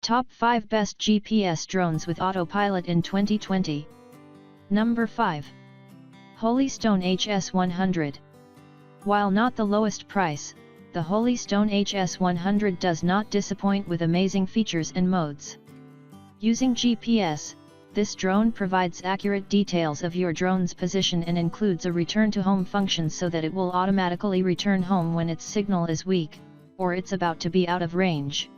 Top 5 Best GPS Drones with Autopilot in 2020. Number 5. Holystone HS100. While not the lowest price, the Holystone HS100 does not disappoint with amazing features and modes. Using GPS, this drone provides accurate details of your drone's position and includes a return-to-home function so that it will automatically return home when its signal is weak, or it's about to be out of range.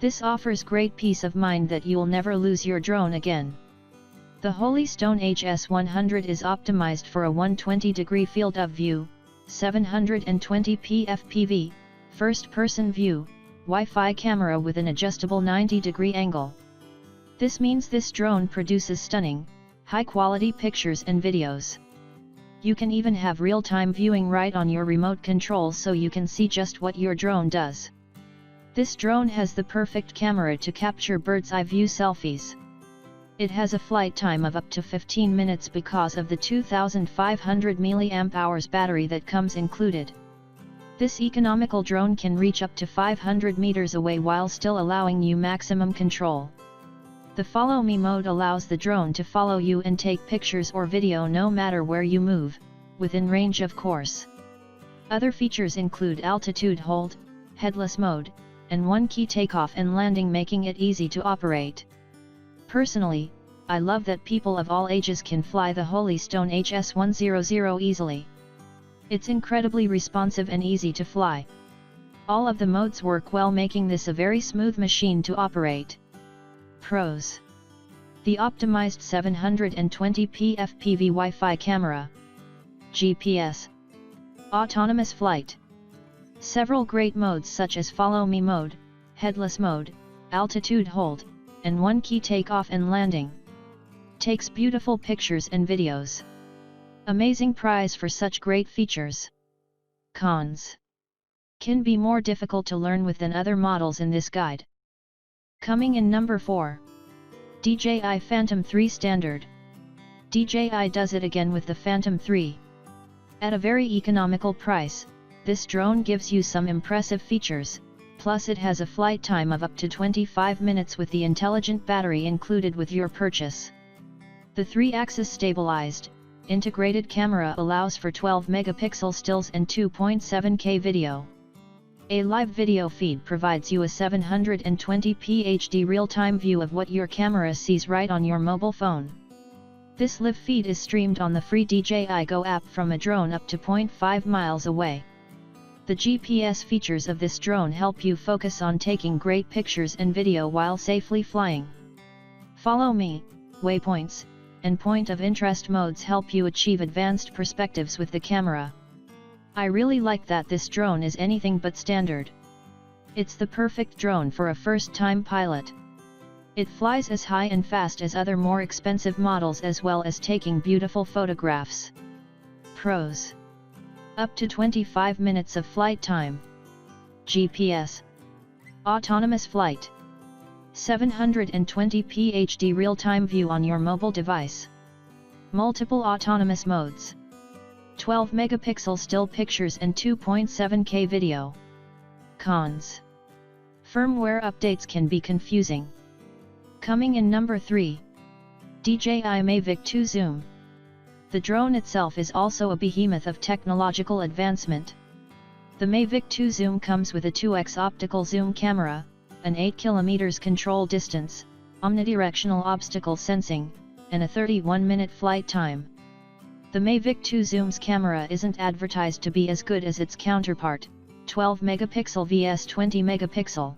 This offers great peace of mind that you'll never lose your drone again. The Holystone HS100 is optimized for a 120-degree field of view, 720p FPV, first-person view, Wi-Fi camera with an adjustable 90-degree angle. This means this drone produces stunning, high-quality pictures and videos. You can even have real-time viewing right on your remote control so you can see just what your drone does. This drone has the perfect camera to capture bird's-eye view selfies. It has a flight time of up to 15 minutes because of the 2500 mAh battery that comes included. This economical drone can reach up to 500 meters away while still allowing you maximum control. The Follow Me mode allows the drone to follow you and take pictures or video no matter where you move, within range of course. Other features include altitude hold, headless mode, and one-key takeoff and landing, making it easy to operate. Personally, I love that people of all ages can fly the Holystone HS100 easily. It's incredibly responsive and easy to fly. All of the modes work well, making this a very smooth machine to operate. Pros: the optimized 720p FPV Wi-Fi camera, GPS, autonomous flight. Several great modes such as Follow Me mode, headless mode, altitude hold, and one-key takeoff and landing. Takes beautiful pictures and videos. Amazing price for such great features. Cons: can be more difficult to learn with than other models in this guide. Coming in number 4. DJI Phantom 3 Standard. DJI does it again with the Phantom 3. At a very economical price, this drone gives you some impressive features, plus it has a flight time of up to 25 minutes with the intelligent battery included with your purchase. The 3-axis stabilized, integrated camera allows for 12-megapixel stills and 2.7K video. A live video feed provides you a 720p HD real-time view of what your camera sees right on your mobile phone. This live feed is streamed on the free DJI Go app from a drone up to 0.5 miles away. The GPS features of this drone help you focus on taking great pictures and video while safely flying. Follow Me, waypoints, and point of interest modes help you achieve advanced perspectives with the camera. I really like that this drone is anything but standard. It's the perfect drone for a first-time pilot. It flies as high and fast as other more expensive models as well as taking beautiful photographs. Pros: up to 25 minutes of flight time. GPS, autonomous flight, 720p HD real-time view on your mobile device. Multiple autonomous modes. 12-megapixel still pictures and 2.7K video. Cons: firmware updates can be confusing. Coming in number 3. DJI Mavic 2 Zoom. The drone itself is also a behemoth of technological advancement. The Mavic 2 Zoom comes with a 2x optical zoom camera, an 8 km control distance, omnidirectional obstacle sensing, and a 31-minute flight time. The Mavic 2 Zoom's camera isn't advertised to be as good as its counterpart, 12-megapixel vs 20-megapixel.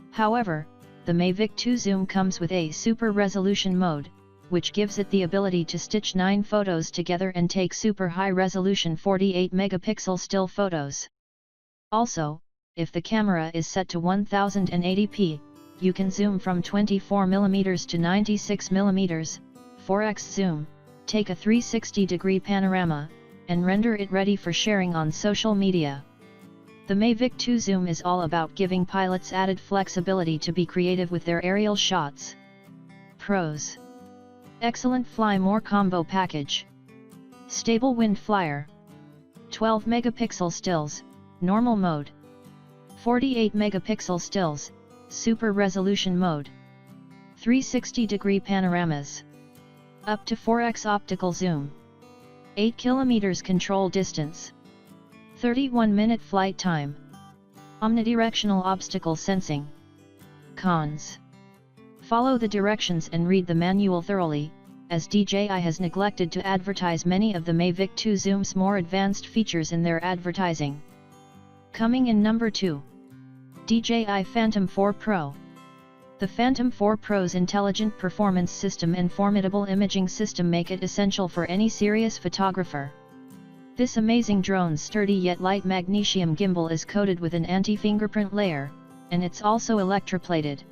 However, the Mavic 2 Zoom comes with a super resolution mode, which gives it the ability to stitch 9 photos together and take super high-resolution 48-megapixel still photos. Also, if the camera is set to 1080p, you can zoom from 24mm to 96mm, 4x zoom, take a 360-degree panorama, and render it ready for sharing on social media. The Mavic 2 Zoom is all about giving pilots added flexibility to be creative with their aerial shots. Pros: excellent Fly More combo package. Stable wind flyer. 12-megapixel stills, normal mode. 48-megapixel stills, Super Resolution Mode. 360-degree panoramas. Up to 4x optical zoom. 8 km control distance. 31-minute flight time. Omnidirectional obstacle sensing. Cons. Follow the directions and read the manual thoroughly, as DJI has neglected to advertise many of the Mavic 2 Zoom's more advanced features in their advertising. Coming in number 2. DJI Phantom 4 Pro. The Phantom 4 Pro's intelligent performance system and formidable imaging system make it essential for any serious photographer. This amazing drone's sturdy yet light magnesium gimbal is coated with an anti-fingerprint layer, and it's also electroplated.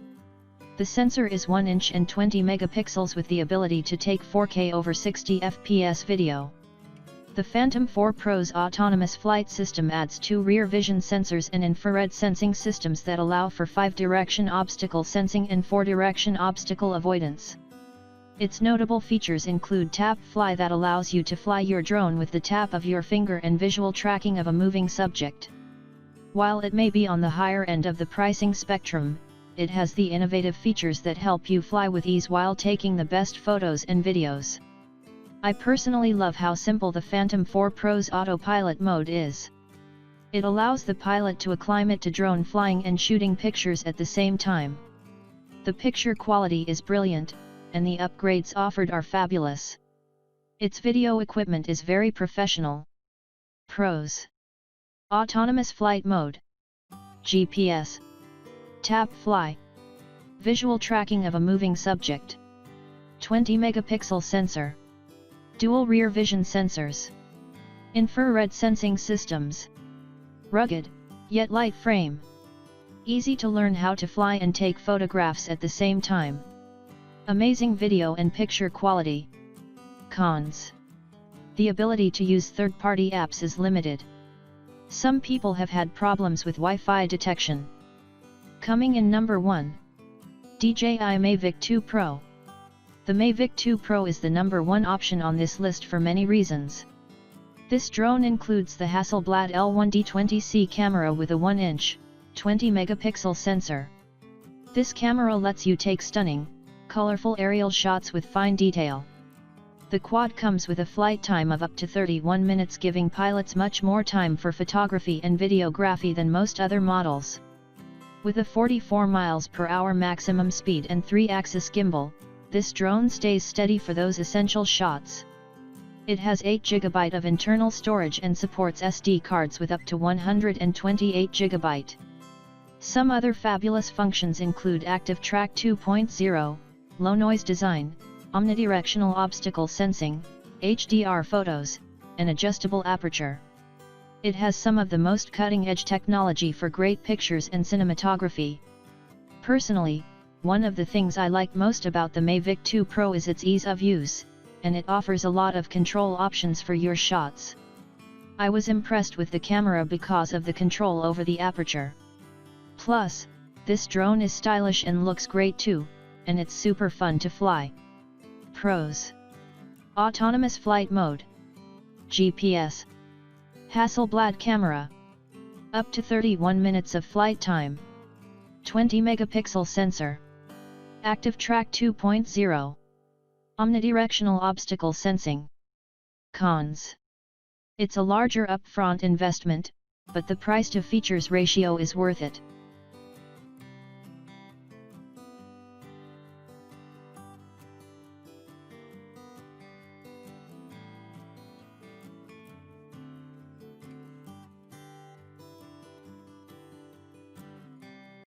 The sensor is 1 inch and 20 megapixels with the ability to take 4K over 60 FPS video. The Phantom 4 Pro's autonomous flight system adds 2 rear vision sensors and infrared sensing systems that allow for 5-direction obstacle sensing and 4-direction obstacle avoidance. Its notable features include Tap Fly that allows you to fly your drone with the tap of your finger and visual tracking of a moving subject. While it may be on the higher end of the pricing spectrum, it has the innovative features that help you fly with ease while taking the best photos and videos. I personally love how simple the Phantom 4 Pro's Autopilot mode is. It allows the pilot to acclimate to drone flying and shooting pictures at the same time. The picture quality is brilliant, and the upgrades offered are fabulous. Its video equipment is very professional. Pros: Autonomous Flight Mode, GPS, Tap Fly, Visual Tracking of a Moving Subject, 20 megapixel sensor, Dual Rear Vision Sensors, Infrared Sensing Systems, Rugged, yet light frame, Easy to learn how to fly and take photographs at the same time. Amazing video and picture quality. Cons: The ability to use third-party apps is limited. Some people have had problems with Wi-Fi detection. Coming in number 1. DJI Mavic 2 Pro. The Mavic 2 Pro is the number 1 option on this list for many reasons. This drone includes the Hasselblad L1D20C camera with a 1-inch, 20 megapixel sensor. This camera lets you take stunning, colorful aerial shots with fine detail. The quad comes with a flight time of up to 31 minutes, giving pilots much more time for photography and videography than most other models. With a 44 miles per hour maximum speed and 3-axis gimbal, this drone stays steady for those essential shots. It has 8 GB of internal storage and supports SD cards with up to 128 GB. Some other fabulous functions include Active Track 2.0, low noise design, omnidirectional obstacle sensing, HDR photos, and adjustable aperture. It has some of the most cutting-edge technology for great pictures and cinematography. Personally, one of the things I like most about the Mavic 2 Pro is its ease of use, and it offers a lot of control options for your shots. I was impressed with the camera because of the control over the aperture. Plus, this drone is stylish and looks great too, and it's super fun to fly. Pros: Autonomous Flight Mode, GPS, Hasselblad camera, up to 31 minutes of flight time, 20 megapixel sensor, Active Track 2.0, omnidirectional obstacle sensing. Cons: It's a larger upfront investment, but the price to features ratio is worth it.